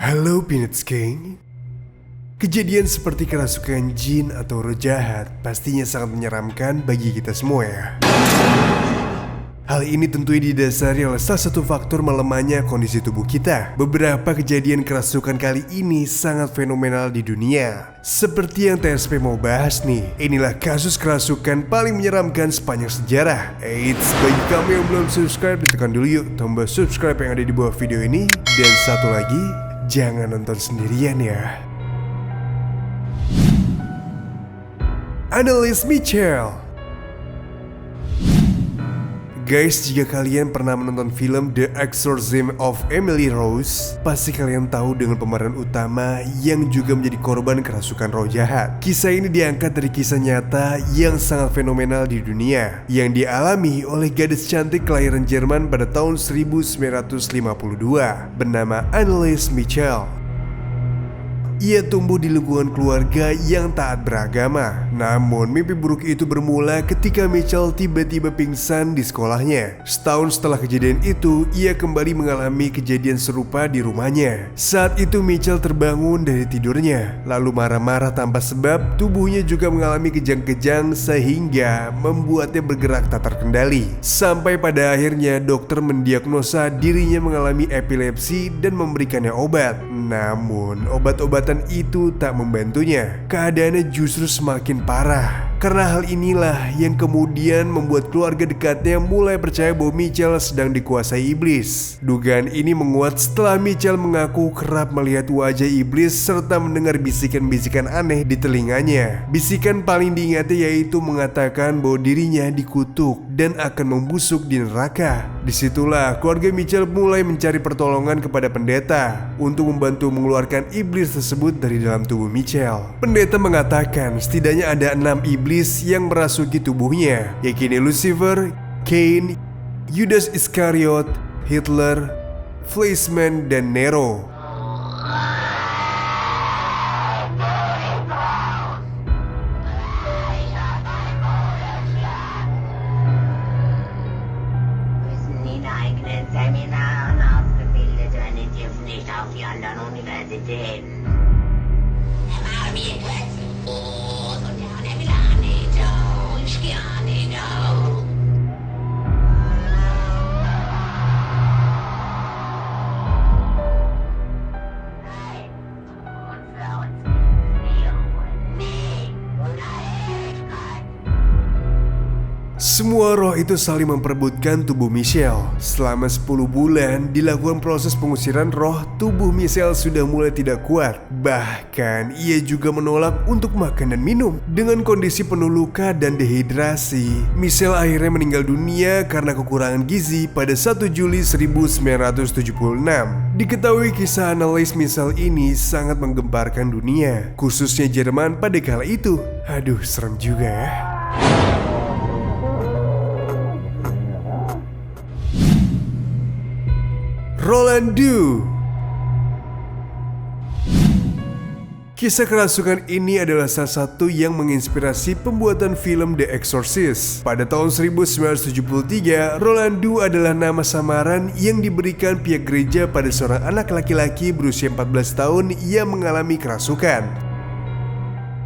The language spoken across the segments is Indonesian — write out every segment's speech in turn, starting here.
Halo Peanuts Gang. Kejadian seperti kerasukan jin atau roh jahat pastinya sangat menyeramkan bagi kita semua ya. Hal ini tentunya didasari oleh salah satu faktor melemahnya kondisi tubuh kita. Beberapa kejadian kerasukan kali ini sangat fenomenal di dunia. Seperti yang TSP mau bahas nih, inilah kasus kerasukan paling menyeramkan sepanjang sejarah. Eits, bagi kamu yang belum subscribe, ditekan dulu yuk tombol subscribe yang ada di bawah video ini. Dan satu lagi, jangan nonton sendirian ya. Anneliese Michel. Guys, jika kalian pernah menonton film The Exorcism of Emily Rose, pasti kalian tahu dengan pemeran utama yang juga menjadi korban kerasukan roh jahat. Kisah ini diangkat dari kisah nyata yang sangat fenomenal di dunia, yang dialami oleh gadis cantik kelahiran Jerman pada tahun 1952 bernama Anneliese Michel. Ia tumbuh di lingkungan keluarga yang taat beragama. Namun mimpi buruk itu bermula ketika Michel tiba-tiba pingsan di sekolahnya. Setahun setelah kejadian itu, ia kembali mengalami kejadian serupa di rumahnya. Saat itu Michel terbangun dari tidurnya, lalu marah-marah tanpa sebab. Tubuhnya juga mengalami kejang-kejang sehingga membuatnya bergerak tak terkendali. Sampai pada akhirnya dokter mendiagnosa dirinya mengalami epilepsi dan memberikannya obat. Namun obat-obatan itu tak membantunya. Keadaannya justru semakin parah. Karena hal inilah yang kemudian membuat keluarga dekatnya mulai percaya bahwa Michel sedang dikuasai iblis. Dugaan ini menguat setelah Michel mengaku kerap melihat wajah iblis serta mendengar bisikan-bisikan aneh di telinganya. Bisikan paling diingatnya yaitu mengatakan bahwa dirinya dikutuk dan akan membusuk di neraka. Disitulah keluarga Michel mulai mencari pertolongan kepada pendeta untuk membantu mengeluarkan iblis tersebut dari dalam tubuh Michel. Pendeta mengatakan setidaknya ada 6 iblis yang merasuki tubuhnya, yakni Lucifer, Cain, Judas Iscariot, Hitler, Fleischmann, dan Nero. Semua roh itu saling memperebutkan tubuh Michel. Selama 10 bulan dilakukan proses pengusiran roh, tubuh Michel sudah mulai tidak kuat. Bahkan ia juga menolak untuk makan dan minum. Dengan kondisi penuh luka dan dehidrasi, Michel akhirnya meninggal dunia karena kekurangan gizi pada 1 Juli 1976. Diketahui kisah Anneliese Michel ini sangat menggemparkan dunia, khususnya Jerman pada kala itu. Aduh, serem juga ya. Roland Doe. Kisah kerasukan ini adalah salah satu yang menginspirasi pembuatan film The Exorcist. Pada tahun 1973, Roland Doe adalah nama samaran yang diberikan pihak gereja pada seorang anak laki-laki berusia 14 tahun yang mengalami kerasukan.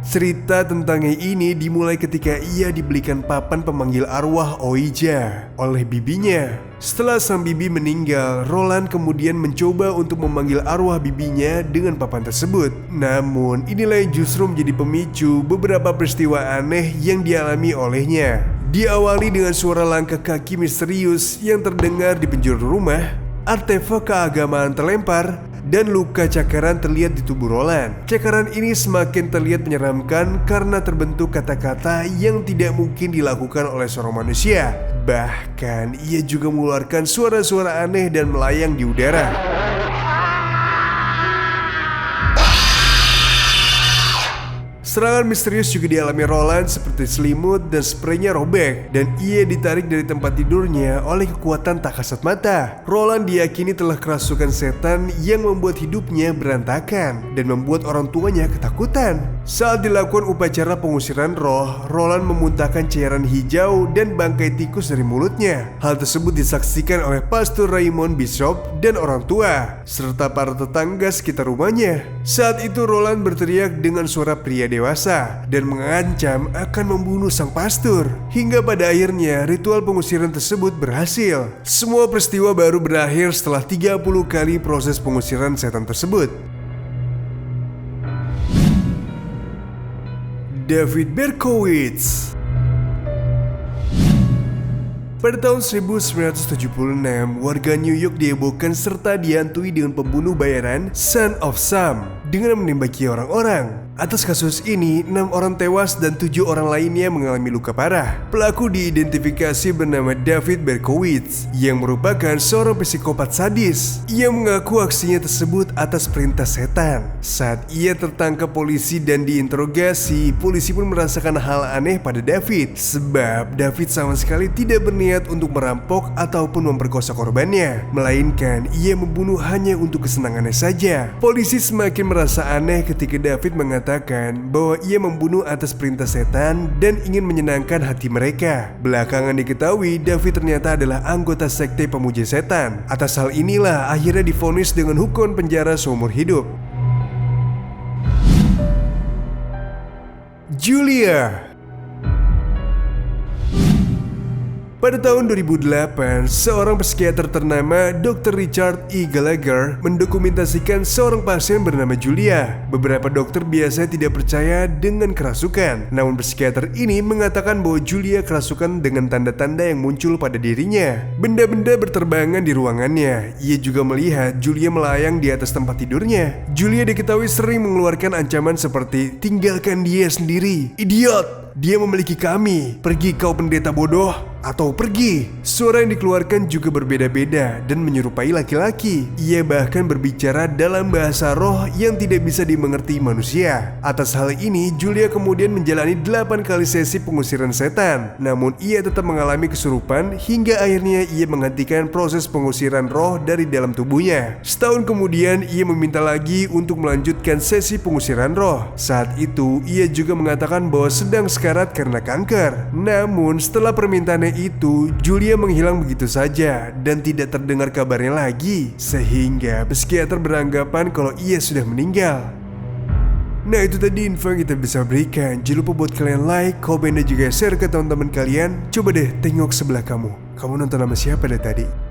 Cerita tentangnya ini dimulai ketika ia dibelikan papan pemanggil arwah Ouija oleh bibinya. Setelah sang bibi meninggal, Roland kemudian mencoba untuk memanggil arwah bibinya dengan papan tersebut. Namun inilah yang justru menjadi pemicu beberapa peristiwa aneh yang dialami olehnya. Diawali dengan suara langkah kaki misterius yang terdengar di penjuru rumah, artefak keagamaan terlempar, dan luka cakaran terlihat di tubuh Roland. Cakaran ini semakin terlihat menyeramkan karena terbentuk kata-kata yang tidak mungkin dilakukan oleh seorang manusia. Bahkan ia juga mengeluarkan suara-suara aneh dan melayang di udara. Serangan misterius juga dialami Roland seperti selimut dan spraynya robek, dan ia ditarik dari tempat tidurnya oleh kekuatan tak kasat mata. Roland diyakini telah kerasukan setan yang membuat hidupnya berantakan dan membuat orang tuanya ketakutan. Saat dilakukan upacara pengusiran roh, Roland memuntahkan cairan hijau dan bangkai tikus dari mulutnya. Hal tersebut disaksikan oleh Pastor Raymond Bishop dan orang tua, serta para tetangga sekitar rumahnya. Saat itu Roland berteriak dengan suara pria dewasa dan mengancam akan membunuh sang pastor. Hingga pada akhirnya ritual pengusiran tersebut berhasil. Semua peristiwa baru berakhir setelah 30 kali proses pengusiran setan tersebut. David Berkowitz. Pada tahun 1976, warga New York dihebohkan serta dihantui dengan pembunuh bayaran Son of Sam dengan menembaki orang-orang. Atas kasus ini, 6 orang tewas dan 7 orang lainnya mengalami luka parah. Pelaku diidentifikasi bernama David Berkowitz yang merupakan seorang psikopat sadis. Ia mengaku aksinya tersebut atas perintah setan. Saat ia tertangkap polisi dan diinterogasi, polisi pun merasakan hal aneh pada David, sebab David sama sekali tidak berniat untuk merampok ataupun memperkosa korbannya, melainkan ia membunuh hanya untuk kesenangannya saja. Polisi semakin merasa aneh ketika David mengatakan bahwa ia membunuh atas perintah setan dan ingin menyenangkan hati mereka. Belakangan diketahui David ternyata adalah anggota sekte pemuja setan. Atas hal inilah akhirnya divonis dengan hukuman penjara seumur hidup. Julia. Pada tahun 2008, seorang psikiater ternama Dr. Richard E. Gallagher mendokumentasikan seorang pasien bernama Julia. Beberapa dokter biasanya tidak percaya dengan kerasukan, namun psikiater ini mengatakan bahwa Julia kerasukan dengan tanda-tanda yang muncul pada dirinya. Benda-benda berterbangan di ruangannya. Ia juga melihat Julia melayang di atas tempat tidurnya. Julia diketahui sering mengeluarkan ancaman seperti, "Tinggalkan dia sendiri, idiot! Dia memiliki kami, pergi kau pendeta bodoh, atau pergi." Suara yang dikeluarkan juga berbeda-beda dan menyerupai laki-laki. Ia bahkan berbicara dalam bahasa roh yang tidak bisa dimengerti manusia. Atas hal ini, Julia kemudian menjalani 8 kali sesi pengusiran setan. Namun ia tetap mengalami kesurupan hingga akhirnya ia menghentikan proses pengusiran roh dari dalam tubuhnya. Setahun kemudian ia meminta lagi untuk melanjutkan sesi pengusiran roh. Saat itu ia juga mengatakan bahwa sedang sekarat karena kanker. Namun setelah permintaannya itu, Julia menghilang begitu saja dan tidak terdengar kabarnya lagi, sehingga psikiater beranggapan kalau ia sudah meninggal. Nah, itu tadi info yang kita bisa berikan. Jangan lupa buat kalian like, komen, dan juga share ke teman-teman kalian. Coba deh tengok sebelah kamu. Kamu nonton sama siapa deh tadi?